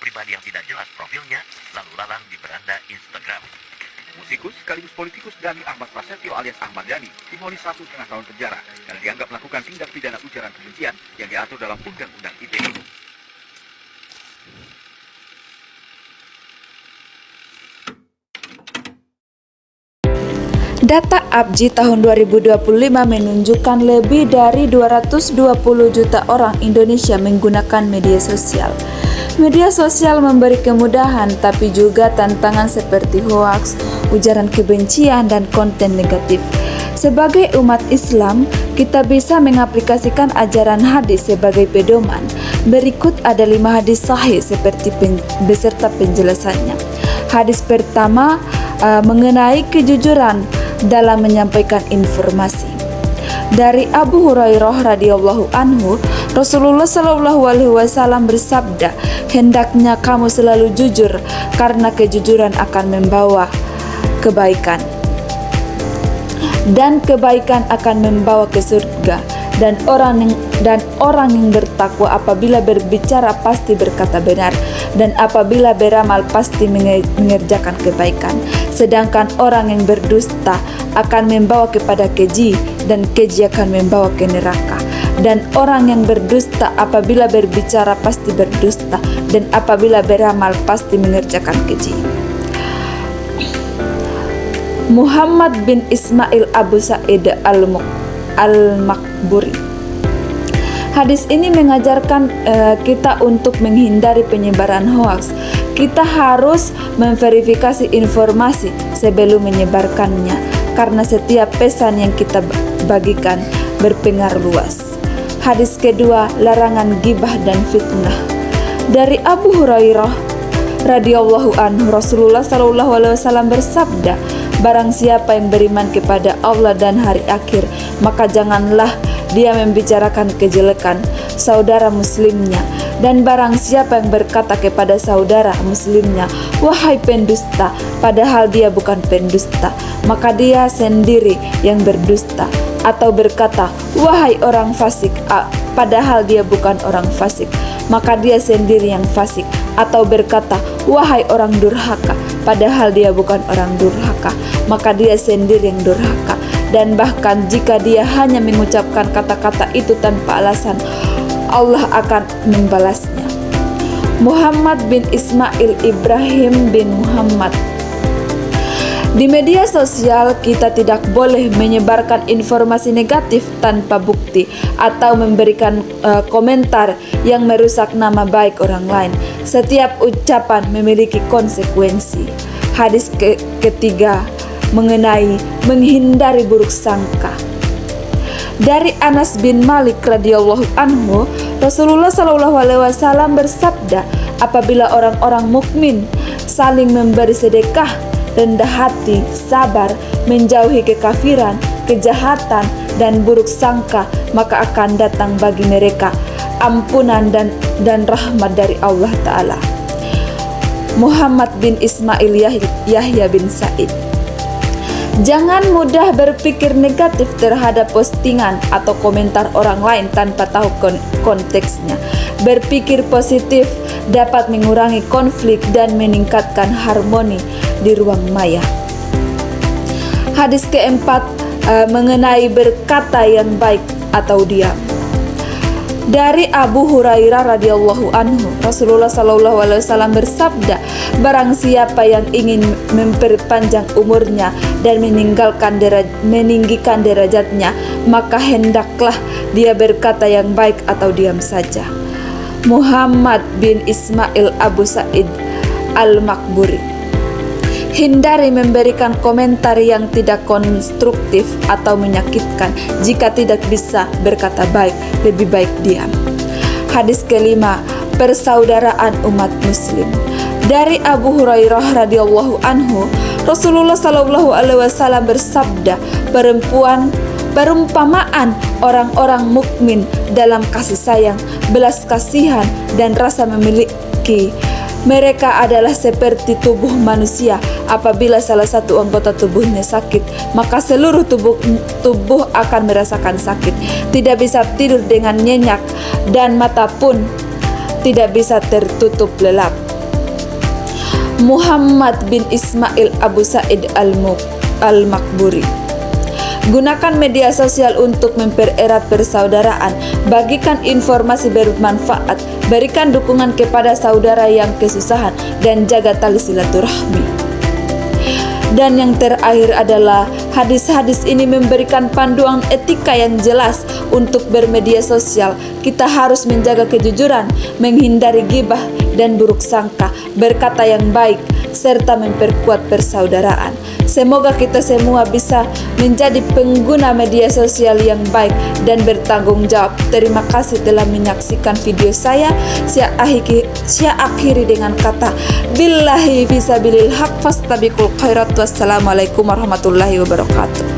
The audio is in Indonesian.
pribadi yang tidak jelas profilnya lalu lalang di beranda Instagram. Musikus sekaligus politikus Dhani Ahmad Prasetyo alias Ahmad Dhani divonis 1,5 tahun penjara karena dianggap melakukan tindak pidana ujaran kebencian yang diatur dalam Undang-Undang ITE. Data APJI tahun 2025 menunjukkan lebih dari 220 juta orang Indonesia menggunakan media sosial. Media sosial memberi kemudahan tapi juga tantangan seperti hoaks, ujaran kebencian, dan konten negatif. Sebagai umat Islam, kita bisa mengaplikasikan ajaran hadis sebagai pedoman. Berikut ada 5 hadis sahih seperti beserta penjelasannya. Hadis pertama mengenai kejujuran dalam menyampaikan informasi. Dari Abu Hurairah radhiyallahu anhu, Rasulullah shallallahu alaihi wasallam bersabda, "Hendaknya kamu selalu jujur karena kejujuran akan membawa kebaikan. Dan kebaikan akan membawa ke surga. Dan orang yang bertakwa apabila berbicara pasti berkata benar, dan apabila beramal pasti mengerjakan kebaikan. Sedangkan orang yang berdusta akan membawa kepada keji, dan keji akan membawa ke neraka. Dan orang yang berdusta apabila berbicara pasti berdusta, dan apabila beramal pasti mengerjakan keji." Muhammad bin Ismail Abu Sa'id Al-Makburi. Hadis ini mengajarkan kita untuk menghindari penyebaran hoaks. Kita harus memverifikasi informasi sebelum menyebarkannya, karena setiap pesan yang kita bagikan berpengaruh luas. Hadis kedua, larangan ghibah dan fitnah. Dari Abu Hurairah radhiyallahu anhu, Rasulullah sallallahu alaihi wasallam bersabda, "Barang siapa yang beriman kepada Allah dan hari akhir, maka janganlah dia membicarakan kejelekan saudara muslimnya. Dan barang siapa yang berkata kepada saudara muslimnya, 'Wahai pendusta,' padahal dia bukan pendusta, maka dia sendiri yang berdusta. Atau berkata, 'Wahai orang fasik,' padahal dia bukan orang fasik, maka dia sendiri yang fasik. Atau berkata, 'Wahai orang durhaka,' padahal dia bukan orang durhaka, maka dia sendiri yang durhaka. Dan bahkan jika dia hanya mengucapkan kata-kata itu tanpa alasan, Allah akan membalasnya." Muhammad bin Ismail Ibrahim bin Muhammad. Di media sosial kita tidak boleh menyebarkan informasi negatif tanpa bukti atau memberikan komentar yang merusak nama baik orang lain. Setiap ucapan memiliki konsekuensi. Hadis ketiga mengenai menghindari buruk sangka. Dari Anas bin Malik radhiyallahu anhu, Rasulullah shallallahu alaihi wasallam bersabda, "Apabila orang-orang mukmin saling memberi sedekah, rendah hati, sabar, menjauhi kekafiran, kejahatan, dan buruk sangka, maka akan datang bagi mereka ampunan dan rahmat dari Allah Ta'ala." Muhammad bin Ismail Yahya bin Said. Jangan mudah berpikir negatif terhadap postingan atau komentar orang lain tanpa tahu konteksnya. Berpikir positif dapat mengurangi konflik dan meningkatkan harmoni di ruang maya. Hadis keempat mengenai berkata yang baik atau diam. Dari Abu Hurairah radhiyallahu anhu, Rasulullah sallallahu alaihi wasallam bersabda, "Barang siapa yang ingin memperpanjang umurnya dan meninggikan derajatnya, maka hendaklah dia berkata yang baik atau diam saja." Muhammad bin Ismail Abu Sa'id Al-Makburi. Hindari memberikan komentar yang tidak konstruktif atau menyakitkan. Jika tidak bisa berkata baik, lebih baik diam. Hadis kelima, persaudaraan umat muslim. Dari Abu Hurairah radhiyallahu anhu, Rasulullah sallallahu alaihi wasallam bersabda, perumpamaan orang-orang mukmin dalam kasih sayang, belas kasihan, dan rasa memiliki. Mereka adalah seperti tubuh manusia. Apabila salah satu anggota tubuhnya sakit, maka seluruh tubuh akan merasakan sakit. Tidak bisa tidur dengan nyenyak, dan mata pun tidak bisa tertutup lelap. Muhammad bin Ismail Abu Said Al-Makburi. Gunakan media sosial untuk mempererat persaudaraan, bagikan informasi bermanfaat, berikan dukungan kepada saudara yang kesusahan, dan jaga tali silaturahmi. Dan yang terakhir adalah hadis-hadis ini memberikan panduan etika yang jelas untuk bermedia sosial. Kita harus menjaga kejujuran, menghindari ghibah dan buruk sangka, berkata yang baik, serta memperkuat persaudaraan. Semoga kita semua bisa menjadi pengguna media sosial yang baik dan bertanggung jawab. Terima kasih telah menyaksikan video saya. Saya akhiri dengan kata billahi fisabilil haq fastabiqul khairat. Wassalamualaikum warahmatullahi wabarakatuh.